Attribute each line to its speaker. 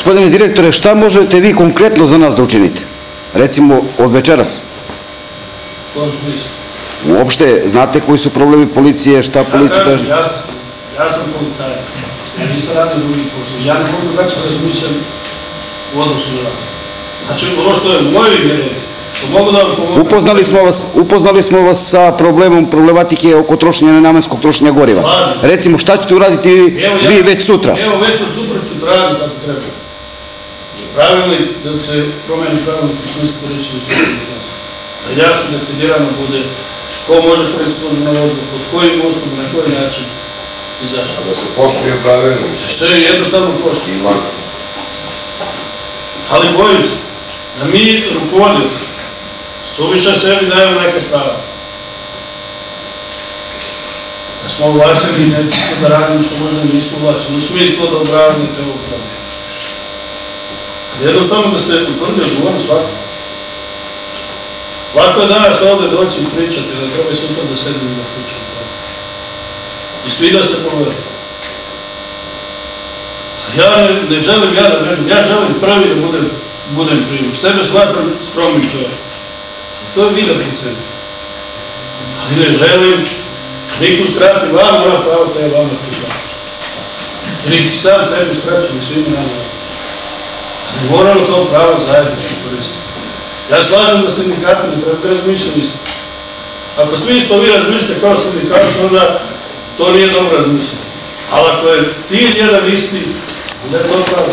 Speaker 1: Gospodine direktore, šta možete vi konkretno za nas da učinite? Recimo, od večeras.
Speaker 2: U kom smislu?
Speaker 1: Uopšte, znate koji su problemi policije, šta policija traži?
Speaker 2: Ja sam policajac. Ja nisam radio drugi posao. Ja ne mogu drugačije razmišljam u odnosu na vas. Znači, ono što je moje ingerencije, što mogu da vam pomogu...
Speaker 1: Upoznali smo vas sa problematike oko trošenja nenamenskog trošenja goriva.
Speaker 2: Slažem.
Speaker 1: Recimo, šta ćete uraditi vi već sutra?
Speaker 2: Evo, već od sutra ću tražiti kako treba. Pravilnik da se promeni pravilnik u smislu korišćenja službenih vozila. Da jasno decidirano bude ko može koristiti službeno vozilo, pod kojim uslovima, na koji način i zašto.
Speaker 3: Da se poštuje pravilnik.
Speaker 2: Da se jednostavno poštuje. Ali bojim se da mi, rukovodioci, suviše sebi dajemo neke prava. Da smo uvlačeni i nećemo da radimo što možda nismo uvlačeni. U smislu da obravnite ovo pravo. Jednostavno da se utvrdi odgovorno svakako. Lako je danas ovde doći i pričati, da treba i sutra da sedem i da pričam. I svi da se pogledaju. Ja ne želim ja da bežem, ja želim prvi da budem primjer. Sebe smatram skromnim čovjekom. To je vida pred sebi. Ali ne želim niko uskrati vam ona pravo da je vama prihvatim. Jer ih sam sebi uskraćam i svima nama. Ali moramo to pravo zajednički koristiti. Ja slažem da sindikati ne treba da razmišljam isto. Ako svi isto vi razmišljate kao sindikati, onda to nije dobro razmišljati. Ali ako je cilj jedan isti, onda je to pravo.